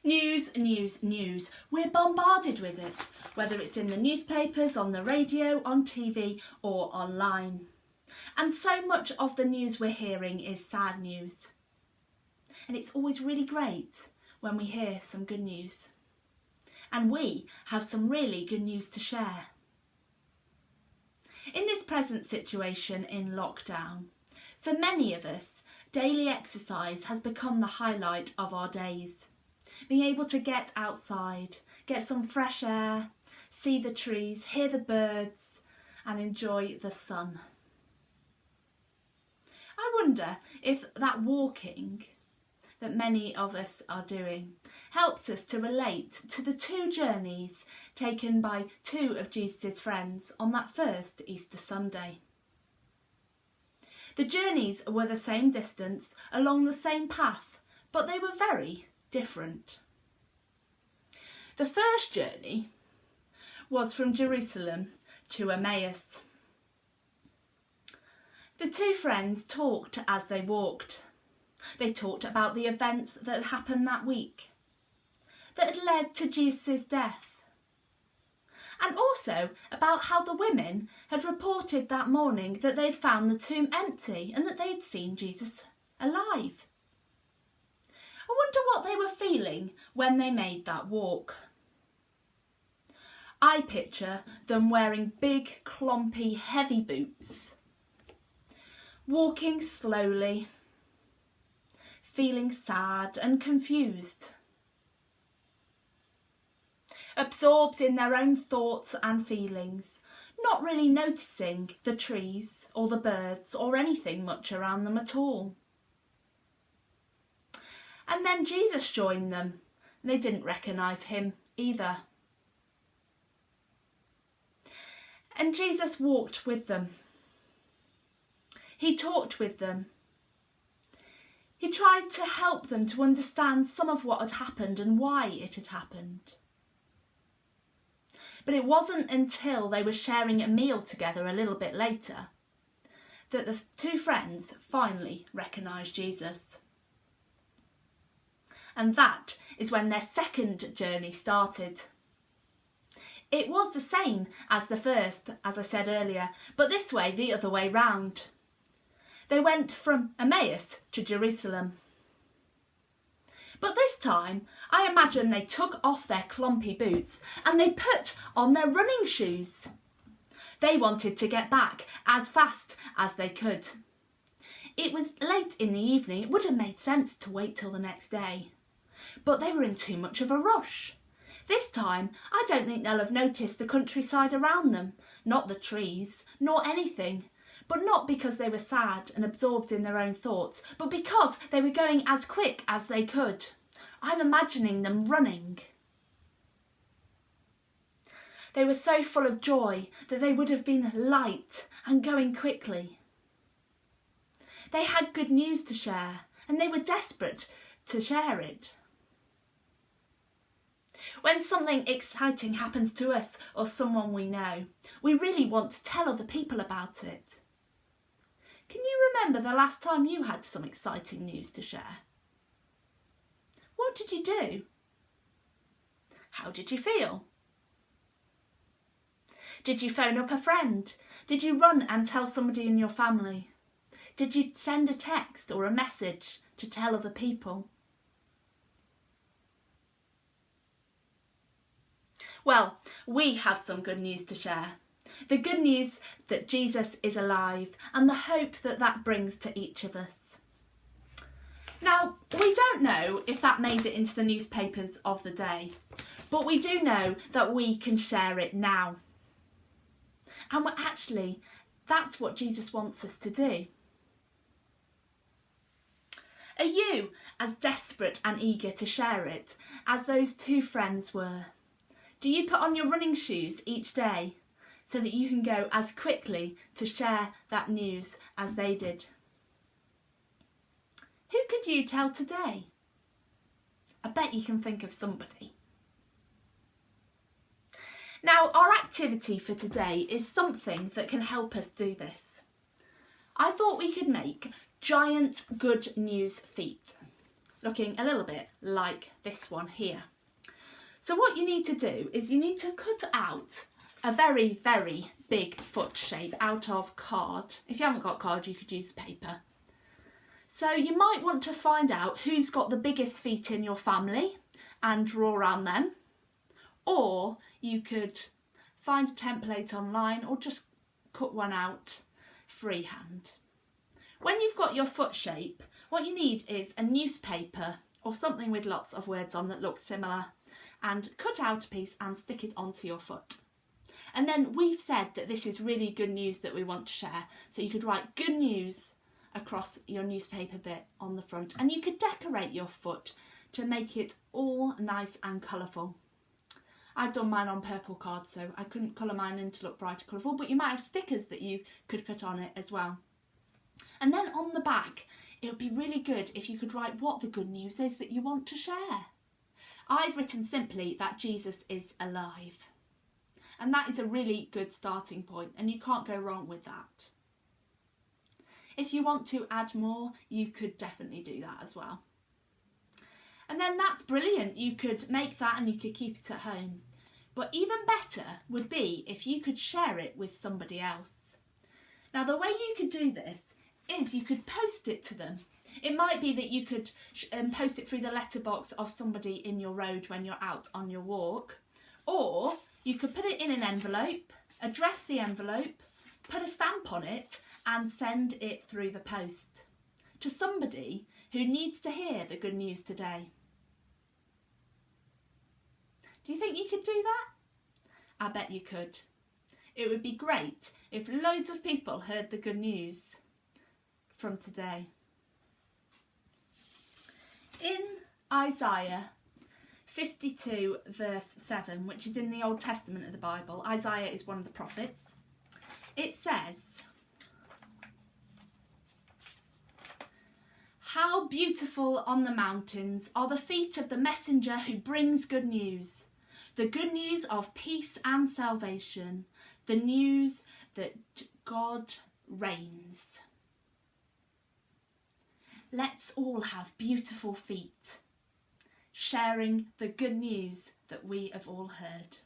News, news, news. We're bombarded with it, whether it's in the newspapers, on the radio, on TV or online. And so much of the news we're hearing is sad news. And it's always really great when we hear some good news. And we have some really good news to share. In this present situation in lockdown, for many of us, daily exercise has become the highlight of our days. Being able to get outside, get some fresh air, see the trees, hear the birds and enjoy the sun. I wonder if that walking that many of us are doing helps us to relate to the two journeys taken by two of Jesus' friends on that first Easter Sunday. The journeys were the same distance along the same path, but they were very different. The first journey was from Jerusalem to Emmaus. The two friends talked as they walked. They talked about the events that had happened that week, that had led to Jesus' death, and also about how the women had reported that morning that they'd found the tomb empty and that they'd seen Jesus alive. I wonder what they were feeling when they made that walk. I picture them wearing big, clumpy, heavy boots, walking slowly, feeling sad and confused, absorbed in their own thoughts and feelings, not really noticing the trees or the birds or anything much around them at all. And then Jesus joined them. They didn't recognise him either. And Jesus walked with them. He talked with them. He tried to help them to understand some of what had happened and why it had happened. But it wasn't until they were sharing a meal together a little bit later that the two friends finally recognised Jesus. And that is when their second journey started. It was the same as the first, as I said earlier, but this way, the other way round. They went from Emmaus to Jerusalem. But this time, I imagine they took off their clumpy boots and they put on their running shoes. They wanted to get back as fast as they could. It was late in the evening. It would have made sense to wait till the next day. But they were in too much of a rush. This time, I don't think they'll have noticed the countryside around them, not the trees, nor anything. But not because they were sad and absorbed in their own thoughts, but because they were going as quick as they could. I'm imagining them running. They were so full of joy that they would have been light and going quickly. They had good news to share, and they were desperate to share it. When something exciting happens to us or someone we know, we really want to tell other people about it. Can you remember the last time you had some exciting news to share? What did you do? How did you feel? Did you phone up a friend? Did you run and tell somebody in your family? Did you send a text or a message to tell other people? Well, we have some good news to share. The good news that Jesus is alive and the hope that that brings to each of us. Now, we don't know if that made it into the newspapers of the day, but we do know that we can share it now. And that's what Jesus wants us to do. Are you as desperate and eager to share it as those two friends were? Do you put on your running shoes each day so that you can go as quickly to share that news as they did? Who could you tell today? I bet you can think of somebody. Now, our activity for today is something that can help us do this. I thought we could make giant good news feet. looking a little bit like this one here. So what you need to do is you need to cut out a very, very big foot shape out of card. If you haven't got card, you could use paper. So you might want to find out who's got the biggest feet in your family and draw around them. Or you could find a template online or just cut one out freehand. When you've got your foot shape, what you need is a newspaper or something with lots of words on that looks similar, and cut out a piece and stick it onto your foot. And then we've said that this is really good news that we want to share, so you could write good news across your newspaper bit on the front, and you could decorate your foot to make it all nice and colourful. I've done mine on purple cards, so I couldn't colour mine in to look bright and colourful, but you might have stickers that you could put on it as well. And then on the back, it would be really good if you could write what the good news is that you want to share. I've written simply that Jesus is alive. And that is a really good starting point, and you can't go wrong with that. If you want to add more, you could definitely do that as well. And then that's brilliant. You could make that and you could keep it at home. But even better would be if you could share it with somebody else. Now, the way you could do this is you could post it to them. It might be that you could post it through the letterbox of somebody in your road when you're out on your walk. Or you could put it in an envelope, address the envelope, put a stamp on it and send it through the post to somebody who needs to hear the good news today. Do you think you could do that? I bet you could. It would be great if loads of people heard the good news from today. In Isaiah 52 verse 7, which is in the Old Testament of the Bible, Isaiah is one of the prophets, it says, "How beautiful on the mountains are the feet of the messenger who brings good news, the good news of peace and salvation, the news that God reigns." Let's all have beautiful feet, sharing the good news that we have all heard.